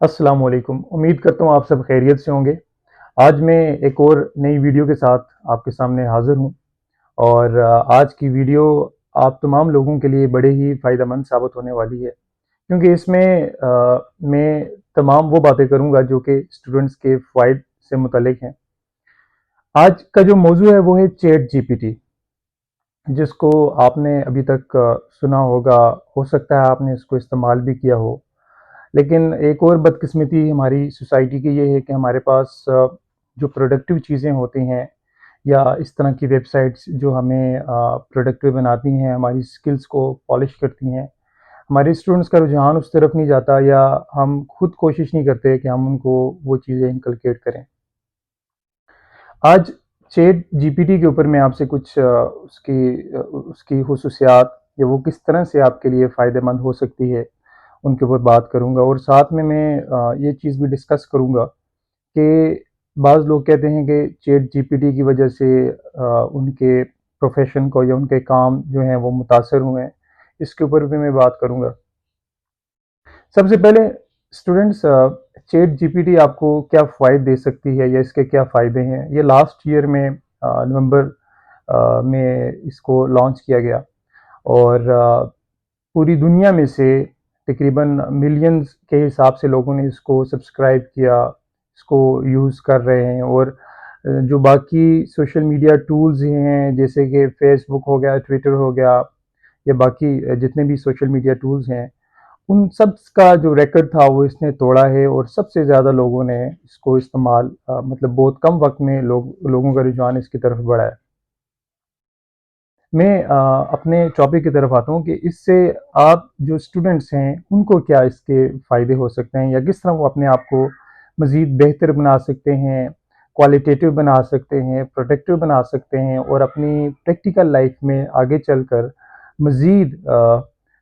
अस्सलाम वालेकुम। उम्मीद करता हूँ आप सब खैरियत से होंगे। आज मैं एक और नई वीडियो के साथ आपके सामने हाज़िर हूँ और आज की वीडियो आप तमाम लोगों के लिए बड़े ही फ़ायदेमंद साबित होने वाली है क्योंकि इसमें मैं तमाम वो बातें करूँगा जो कि स्टूडेंट्स के फ़वाइद से मुतल्लिक हैं। आज का जो मौज़ू है वो है चैट जीपीटी, जिसको आपने अभी तक सुना होगा, हो सकता है आपने इसको इस्तेमाल भी किया हो। लेकिन एक और बदकिस्मती हमारी सोसाइटी की ये है कि हमारे पास जो प्रोडक्टिव चीज़ें होती हैं या इस तरह की वेबसाइट्स जो हमें प्रोडक्टिव बनाती हैं, हमारी स्किल्स को पॉलिश करती हैं, हमारे स्टूडेंट्स का रुझान उस तरफ नहीं जाता या हम खुद कोशिश नहीं करते कि हम उनको वो चीज़ें इनकलकेट करें। आज चैट जीपीटी के ऊपर मैं आपसे कुछ उसकी खुसूसियात या वो किस तरह से आपके लिए फ़ायदेमंद हो सकती है, उनके ऊपर बात करूँगा और साथ में मैं ये चीज़ भी डिस्कस करूँगा कि बाज़ लोग कहते हैं कि चैट जीपीटी की वजह से उनके प्रोफ़ेशन को या उनके काम जो हैं वो मुतासर हुए हैं। इसके ऊपर भी मैं बात करूँगा। सबसे पहले स्टूडेंट्स, चैट जीपीटी आपको क्या फ़वाइद दे सकती है या इसके क्या फ़ायदे हैं? ये लास्ट ईयर में नवंबर में इसको लॉन्च किया गया और पूरी दुनिया में से तकरीबन मिलियंस के हिसाब से लोगों ने इसको सब्सक्राइब किया, इसको यूज़ कर रहे हैं और जो बाकी सोशल मीडिया टूल्स हैं जैसे कि फ़ेसबुक हो गया, ट्विटर हो गया या बाकी जितने भी सोशल मीडिया टूल्स हैं, उन सब का जो रिकॉर्ड था वो इसने तोड़ा है और सबसे ज़्यादा लोगों ने इसको इस्तेमाल मतलब बहुत कम वक़्त में लोगों का रुझान इसकी तरफ बढ़ा है। मैं अपने टॉपिक की तरफ आता हूँ कि इससे आप जो स्टूडेंट्स हैं, उनको क्या इसके फ़ायदे हो सकते हैं या किस तरह वो अपने आप को मज़ीद बेहतर बना सकते हैं, क्वालिटेटिव बना सकते हैं, प्रोडक्टिव बना सकते हैं और अपनी प्रैक्टिकल लाइफ़ में आगे चलकर मज़ीद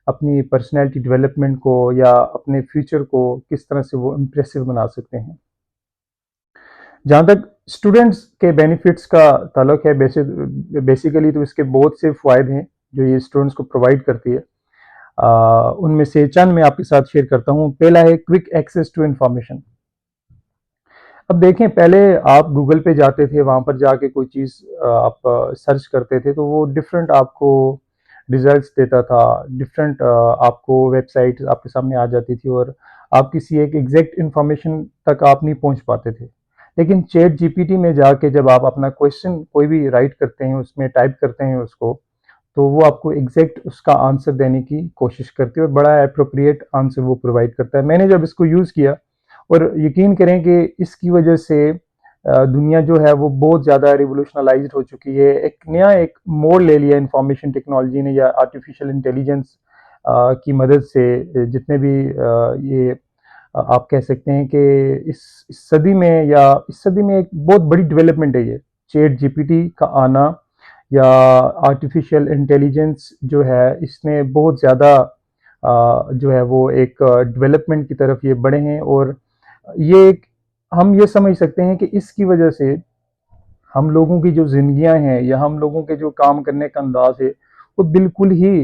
अपनी पर्सनैलिटी डेवलपमेंट को या अपने फ्यूचर को किस तरह से वो इम्प्रेसिव बना सकते हैं। जहाँ तक स्टूडेंट्स के बेनिफिट्स का ताल्लुक है, बेसिकली तो इसके बहुत से फ़ायदे हैं जो ये स्टूडेंट्स को प्रोवाइड करती है। उनमें से चंद मैं आपके साथ शेयर करता हूँ। पहला है क्विक एक्सेस टू इन्फॉर्मेशन। अब देखें, पहले आप गूगल पे जाते थे, वहाँ पर जाके कोई चीज़ आप सर्च करते थे तो वो डिफरेंट आपको रिजल्ट्स देता था, डिफरेंट आपको वेबसाइट आपके सामने आ जाती थी और आप किसी एक एग्जैक्ट इन्फॉर्मेशन तक आप नहीं पहुँच पाते थे। लेकिन चैट जीपीटी में जाके जब आप अपना क्वेश्चन कोई भी राइट करते हैं, उसमें टाइप करते हैं उसको, तो वो आपको एग्जैक्ट उसका आंसर देने की कोशिश करती है और बड़ा एप्रोप्रिएट आंसर वो प्रोवाइड करता है। मैंने जब इसको यूज़ किया और यकीन करें कि इसकी वजह से दुनिया जो है वो बहुत ज़्यादा रिवॉल्यूशनलाइज्ड हो चुकी है। एक मोड़ ले लिया इंफॉर्मेशन टेक्नोलॉजी ने या आर्टिफिशियल इंटेलिजेंस की मदद से। जितने भी ये आप कह सकते हैं कि इस सदी में या इस सदी में एक बहुत बड़ी डेवलपमेंट है ये, चैट जीपीटी का आना या आर्टिफिशियल इंटेलिजेंस जो है, इसने बहुत ज़्यादा जो है वो एक डेवलपमेंट की तरफ ये बढ़े हैं और ये एक हम ये समझ सकते हैं कि इसकी वजह से हम लोगों की जो ज़िंदगियां हैं या हम लोगों के जो काम करने का अंदाज है वो बिल्कुल ही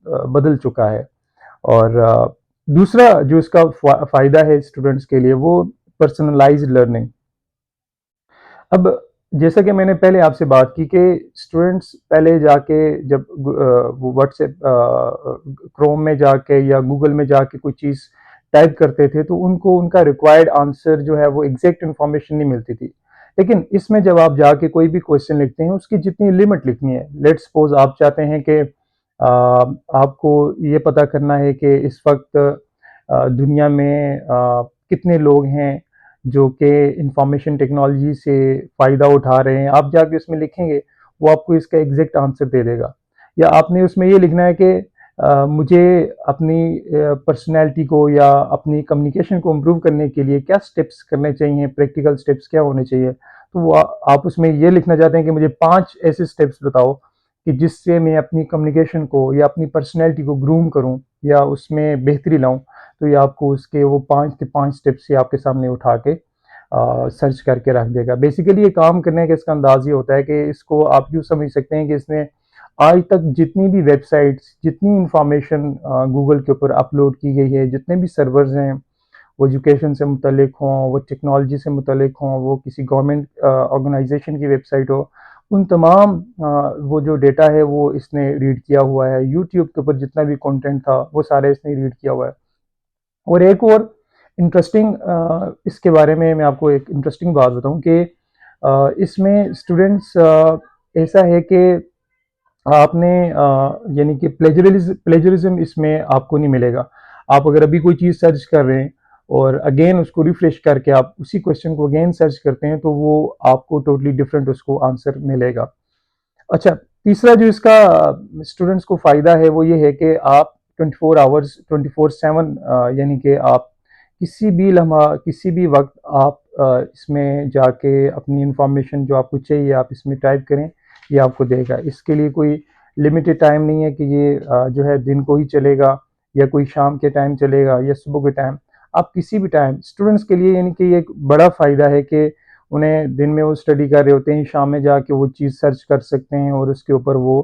बदल चुका है। और दूसरा जो इसका फ़ायदा है स्टूडेंट्स के लिए वो पर्सनलाइज्ड लर्निंग। अब जैसा कि मैंने पहले आपसे बात की कि स्टूडेंट्स पहले जाके जब वो व्हाट्सएप क्रोम में जाके या गूगल में जाके कोई चीज़ टाइप करते थे तो उनको उनका रिक्वायर्ड आंसर जो है वो एग्जैक्ट इन्फॉर्मेशन नहीं मिलती थी। लेकिन इसमें जब आप जाके कोई भी क्वेश्चन लिखते हैं उसकी जितनी लिमिट लिखनी है, लेट्स सपोज आप चाहते हैं कि आपको ये पता करना है कि इस वक्त दुनिया में कितने लोग हैं जो कि इंफॉर्मेशन टेक्नोलॉजी से फ़ायदा उठा रहे हैं, आप जाके उसमें लिखेंगे, वो आपको इसका एग्ज़ैक्ट आंसर दे देगा। या आपने उसमें ये लिखना है कि मुझे अपनी पर्सनैलिटी को या अपनी कम्युनिकेशन को इम्प्रूव करने के लिए क्या स्टेप्स करने चाहिए, प्रैक्टिकल स्टेप्स क्या होने चाहिए। तो वो आप उसमें ये लिखना चाहते हैं कि मुझे 5 ऐसे स्टेप्स बताओ कि जिससे मैं अपनी कम्युनिकेशन को या अपनी पर्सनैलिटी को ग्रूम करूँ या उसमें बेहतरी लाऊँ। तो ये आपको उसके वो 5 के 5 स्टेप्स ही आपके सामने उठा के सर्च करके रख देगा। बेसिकली ये काम करने का इसका अंदाज़ ये होता है कि इसको आप यूँ समझ सकते हैं कि इसने आज तक जितनी भी वेबसाइट्स, जितनी इंफॉर्मेशन गूगल के ऊपर अपलोड की गई है, जितने भी सर्वर्स हैं, वो एजुकेशन से मुतल्लिक हों, वो टेक्नोलॉजी से मुतल्लिक हों, वो किसी गवर्नमेंट ऑर्गेनाइजेशन की वेबसाइट हो, उन तमाम वो जो डेटा है वो इसने रीड किया हुआ है। यूट्यूब के ऊपर जितना भी कंटेंट था वो सारे इसने रीड किया हुआ है। और एक और इंटरेस्टिंग इसके बारे में मैं आपको एक इंटरेस्टिंग बात बताऊं कि इसमें स्टूडेंट्स ऐसा है कि आपने यानी कि प्लेजरिज्म इसमें आपको नहीं मिलेगा। आप अगर अभी कोई चीज़ सर्च कर रहे हैं और अगेन उसको रिफ्रेश करके आप उसी क्वेश्चन को अगेन सर्च करते हैं तो वो आपको टोटली डिफरेंट उसको आंसर मिलेगा। अच्छा, तीसरा जो इसका स्टूडेंट्स को फ़ायदा है वो ये है कि आप 24 आवर्स 24/7 यानी कि आप किसी भी लम्हा किसी भी वक्त आप इसमें जाके अपनी इंफॉर्मेशन जो आपको चाहिए आप इसमें टाइप करें, ये आपको देगा। इसके लिए कोई लिमिटेड टाइम नहीं है कि ये जो है दिन को ही चलेगा या कोई शाम के टाइम चलेगा या सुबह के टाइम। आप किसी भी टाइम स्टूडेंट्स के लिए यानी कि ये एक बड़ा फ़ायदा है कि उन्हें दिन में वो स्टडी कर रहे होते हैं, शाम में जाके वो चीज़ सर्च कर सकते हैं और उसके ऊपर वो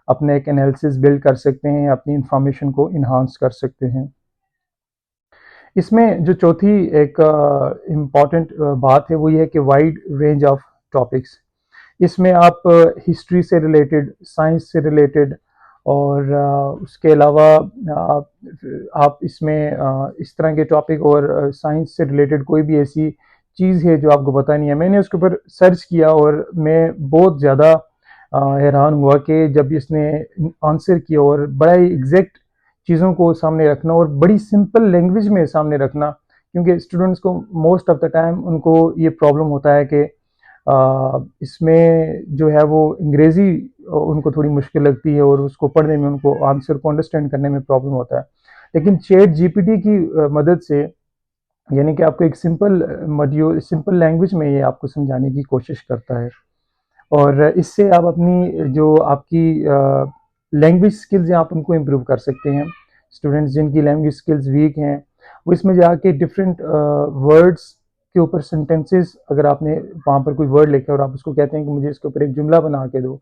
अपने एक एनालिसिस बिल्ड कर सकते हैं, अपनी इंफॉर्मेशन को इन्हांस कर सकते हैं। इसमें जो चौथी एक इम्पॉर्टेंट बात है वो ये है कि वाइड रेंज ऑफ टॉपिक्स। इसमें आप हिस्ट्री से रिलेटेड, साइंस से रिलेटेड और उसके अलावा आप आप इसमें इस तरह के टॉपिक और साइंस से रिलेटेड कोई भी ऐसी चीज़ है जो आपको पता नहीं है। मैंने उसके ऊपर सर्च किया और मैं बहुत ज़्यादा हैरान हुआ कि जब इसने आंसर किया और बड़ा ही एग्जैक्ट चीज़ों को सामने रखना और बड़ी सिंपल लैंग्वेज में सामने रखना, क्योंकि स्टूडेंट्स को मोस्ट ऑफ द टाइम उनको ये प्रॉब्लम होता है कि इसमें जो है वो अंग्रेज़ी उनको थोड़ी मुश्किल लगती है और उसको पढ़ने में उनको आंसर को अंडरस्टैंड करने में प्रॉब्लम होता है। लेकिन चैट जीपीटी की मदद से यानी कि आपको एक सिंपल लैंग्वेज में ये आपको समझाने की कोशिश करता है और इससे आप अपनी जो आपकी लैंग्वेज स्किल्स हैं आप उनको इम्प्रूव कर सकते हैं। स्टूडेंट्स जिनकी लैंग्वेज स्किल्स वीक हैं वो इसमें जाके डिफरेंट वर्ड्स के ऊपर सेंटेंसेस, अगर आपने वहाँ पर कोई वर्ड लिखा है और आप उसको कहते हैं कि मुझे इसके ऊपर एक जुमला बना के दो,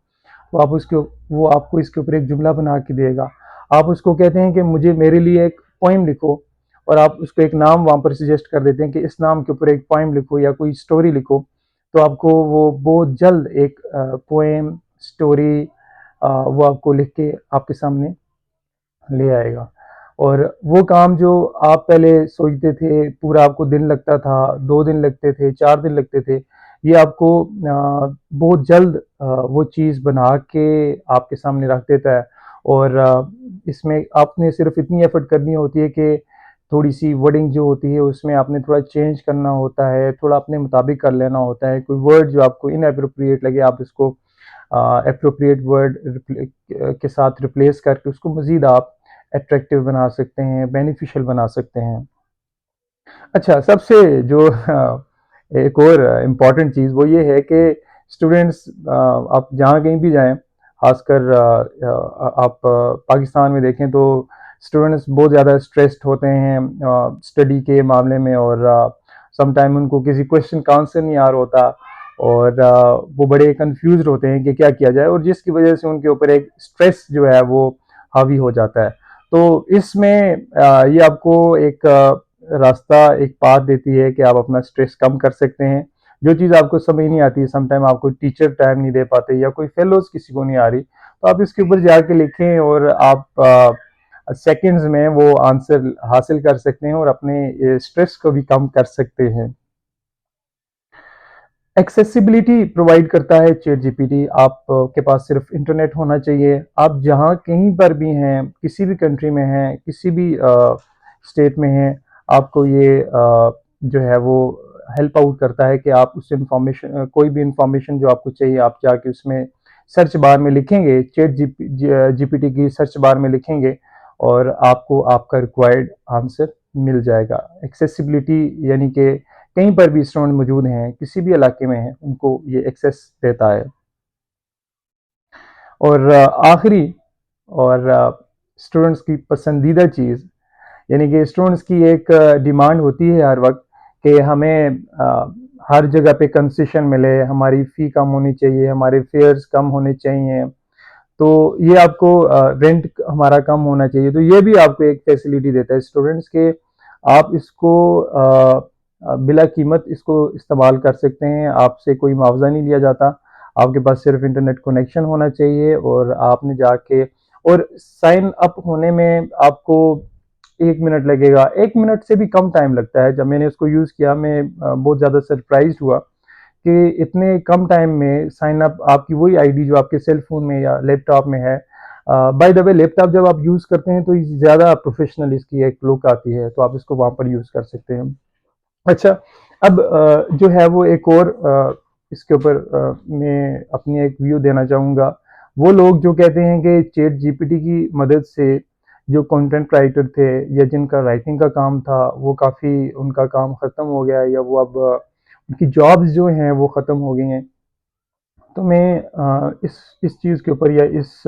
तो आप उसके वो आपको इसके ऊपर एक जुमला बना के देगा। आप उसको कहते हैं कि मुझे मेरे लिए एक पोइम लिखो और आप उसको एक नाम वहाँ पर सजेस्ट कर देते हैं कि इस नाम के ऊपर एक पोइम लिखो या कोई स्टोरी लिखो, तो आपको वो बहुत जल्द एक पोएम, स्टोरी वो आपको लिख के आपके सामने ले आएगा। और वो काम जो आप पहले सोचते थे, पूरा आपको दिन लगता था, 2 दिन लगते थे, 4 दिन लगते थे, ये आपको बहुत जल्द वो चीज़ बना के आपके सामने रख देता है और इसमें आपने सिर्फ़ इतनी एफ़र्ट करनी होती है कि थोड़ी-सी वर्डिंग जो होती है उसमें आपने थोड़ा चेंज करना होता है, थोड़ा अपने मुताबिक कर लेना होता है। कोई वर्ड जो आपको इनएप्रोप्रिएट लगे आप इसको एप्रोप्रिएट वर्ड के साथ रिप्लेस करके उसको मज़ीद आप अट्रैक्टिव बना सकते हैं, बेनिफिशियल बना सकते हैं। अच्छा, सबसे जो एक और इम्पॉर्टेंट चीज़ वो ये है कि स्टूडेंट्स आप जहाँ कहीं भी जाएँ, ख़ासकर आप पाकिस्तान में देखें तो स्टूडेंट्स बहुत ज़्यादा स्ट्रेस्ड होते हैं स्टडी के मामले में और सम टाइम उनको किसी क्वेश्चन का आंसर नहीं आ रहा होता और वो बड़े कन्फ्यूज़्ड होते हैं कि क्या किया जाए और जिसकी वजह से उनके ऊपर एक स्ट्रेस जो है वो हावी हो जाता है। तो इसमें ये आपको एक रास्ता, एक पाथ देती है कि आप अपना स्ट्रेस कम कर सकते हैं। जो चीज़ आपको समझ नहीं आती, सम टाइम आपको टीचर टाइम नहीं दे पाते या कोई फेलोज़ किसी को नहीं आ रही, तो आप इसके ऊपर जाके लिखें और आप सेकंड्स में वो आंसर हासिल कर सकते हैं और अपने स्ट्रेस को भी कम कर सकते हैं। एक्सेसिबिलिटी प्रोवाइड करता है चैट जीपीटी। आप के पास सिर्फ इंटरनेट होना चाहिए। आप जहाँ कहीं पर भी हैं, किसी भी कंट्री में हैं, किसी भी स्टेट में हैं, आपको ये जो है वो हेल्प आउट करता है कि आप उस इंफॉर्मेशन कोई भी इंफॉर्मेशन जो आपको चाहिए आप जाके उसमें सर्च बार में लिखेंगे, चैट जीपीटी की सर्च बार में लिखेंगे और आपको आपका रिक्वायर्ड आंसर मिल जाएगा। एक्सेसिबिलिटी यानी कि कहीं पर भी स्टूडेंट मौजूद हैं, किसी भी इलाके में हैं, उनको ये एक्सेस देता है। और आखिरी और स्टूडेंट्स की पसंदीदा चीज़, यानी कि स्टूडेंट्स की एक डिमांड होती है हर वक्त कि हमें हर जगह पे कंसेशन मिले, हमारी फ़ी कम होनी चाहिए, हमारे फेयर्स कम होने चाहिए, तो ये आपको रेंट हमारा कम होना चाहिए। तो ये भी आपको एक फैसिलिटी देता है स्टूडेंट्स के आप इसको बिला कीमत इसको इस्तेमाल कर सकते हैं, आपसे कोई मुआवजा नहीं लिया जाता। आपके पास सिर्फ इंटरनेट कनेक्शन होना चाहिए और आपने जाके और साइन अप होने में आपको 1 मिनट लगेगा, 1 मिनट से भी कम टाइम लगता है। जब मैंने इसको यूज़ किया मैं बहुत ज़्यादा सरप्राइज हुआ कि इतने कम टाइम में साइन अप आपकी वही आईडी जो आपके सेल फोन में या लैपटॉप में है। बाय द वे लैपटॉप जब आप यूज़ करते हैं तो ज़्यादा प्रोफेशनल इसकी एक लुक आती है, तो आप इसको वहाँ पर यूज़ कर सकते हैं। अच्छा, अब जो है वो एक और इसके ऊपर मैं अपनी एक व्यू देना चाहूँगा। वो लोग जो कहते हैं कि चैट जीपीटी की मदद से जो कंटेंट राइटर थे या जिनका राइटिंग का काम था, वो काफ़ी उनका काम ख़त्म हो गया है या वो अब उनकी जॉब्स जो हैं वो ख़त्म हो गई हैं। तो मैं इस चीज़ के ऊपर या इस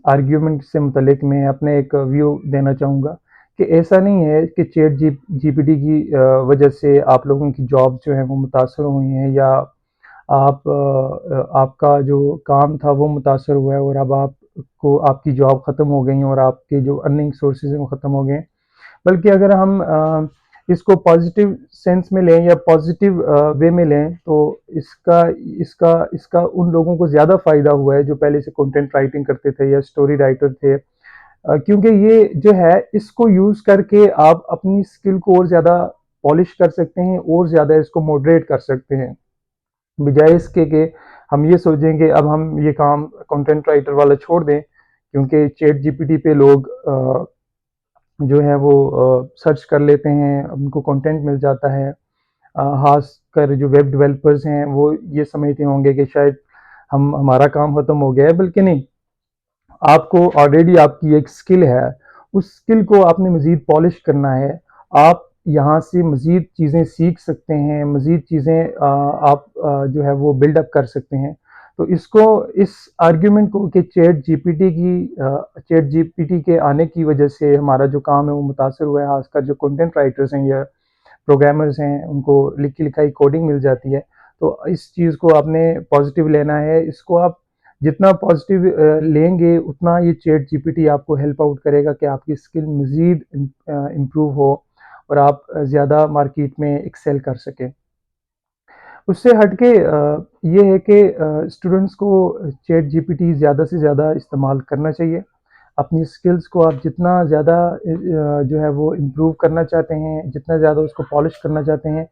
आर्ग्यूमेंट से मुतलिक मैं अपना एक व्यू देना चाहूँगा कि ऐसा नहीं है कि चैट जीपीटी की वजह से आप लोगों की जॉब जो है वो मुतासर हुई हैं या आपका जो काम था वो मुतासर हुआ है और अब आपको आपकी जॉब ख़त्म हो गई है और आपके जो अर्निंग सोर्सेज हैं वो ख़त्म हो गए हैं। बल्कि अगर हम इसको पॉजिटिव सेंस में लें या पॉजिटिव वे में लें तो इसका इसका इसका उन लोगों को ज़्यादा फ़ायदा हुआ है जो पहले से कंटेंट राइटिंग करते थे या स्टोरी राइटर थे। क्योंकि ये जो है इसको यूज़ करके आप अपनी स्किल को और ज़्यादा पॉलिश कर सकते हैं और ज़्यादा इसको मॉडरेट कर सकते हैं। बजाय इसके कि हम ये सोचें कि अब हम ये काम कंटेंट राइटर वाला छोड़ दें क्योंकि चैट जीपीटी पे लोग जो है वो सर्च कर लेते हैं, उनको कंटेंट मिल जाता है। खासकर जो वेब डेवलपर्स हैं वो ये समझते होंगे कि शायद हम हमारा काम ख़त्म हो गया है, बल्कि नहीं, आपको ऑलरेडी आपकी एक स्किल है, उस स्किल को आपने मज़ीद पॉलिश करना है। आप यहाँ से मज़ीद चीज़ें सीख सकते हैं, मज़ीद चीज़ें आप जो है वो बिल्ड अप कर सकते हैं। तो इसको इस आर्ग्यूमेंट को कि चैट जीपीटी के आने की वजह से हमारा जो काम है वो मुतासर हुआ है, खासकर जो कंटेंट राइटर्स हैं या प्रोग्रामर्स हैं, उनको लिखी लिखाई कोडिंग मिल जाती है। तो इस चीज़ को आपने पॉजिटिव लेना है। इसको आप जितना पॉजिटिव लेंगे उतना ये चैट जीपीटी आपको हेल्प आउट करेगा कि आपकी स्किल मज़ीद इम्प्रूव हो और आप ज़्यादा मार्केट में एक्सेल कर सकें। उससे हट के ये है कि स्टूडेंट्स को चैट जीपीटी ज़्यादा से ज़्यादा इस्तेमाल करना चाहिए। अपनी स्किल्स को आप जितना ज़्यादा जो है वो इम्प्रूव करना चाहते हैं, जितना ज़्यादा उसको पॉलिश करना चाहते हैं,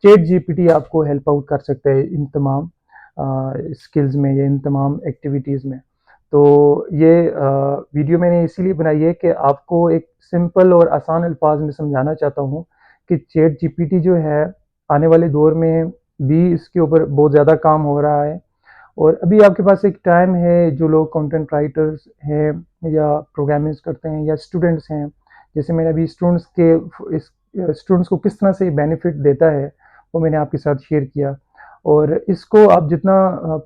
चैट जीपीटी आपको हेल्प आउट कर सकता है इन तमाम स्किल्स में या इन तमाम एक्टिविटीज़ में। तो ये वीडियो मैंने इसीलिए बनाई है कि आपको एक सिंपल और आसान अल्फाज में समझाना चाहता हूँ कि चैट जीपीटी जो है आने वाले दौर में भी इसके ऊपर बहुत ज़्यादा काम हो रहा है और अभी आपके पास एक टाइम है जो लोग कंटेंट राइटर्स हैं या प्रोग्रामिंग्स करते हैं या स्टूडेंट्स हैं, जैसे मैंने अभी स्टूडेंट्स को किस तरह से बेनिफिट देता है वो मैंने आपके साथ शेयर किया और इसको आप जितना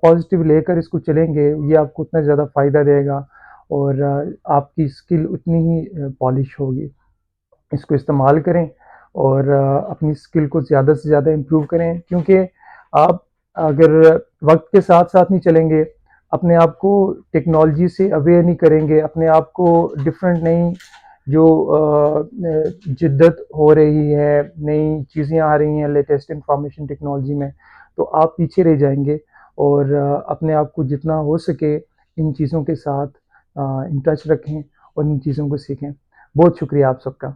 पॉजिटिव लेकर इसको चलेंगे ये आपको उतना ज़्यादा फ़ायदा देगा और आपकी स्किल उतनी ही पॉलिश होगी। इसको इस्तेमाल करें और अपनी स्किल को ज़्यादा से ज़्यादा इम्प्रूव करें क्योंकि आप अगर वक्त के साथ साथ नहीं चलेंगे, अपने आप को टेक्नोलॉजी से अवेयर नहीं करेंगे, अपने आप को डिफरेंट नई जो जिद्दत हो रही है, नई चीज़ें आ रही हैं लेटेस्ट इंफॉर्मेशन टेक्नोलॉजी में, तो आप पीछे रह जाएंगे और अपने आप को जितना हो सके इन चीज़ों के साथ इन टच रखें और इन चीज़ों को सीखें। बहुत शुक्रिया आप सबका।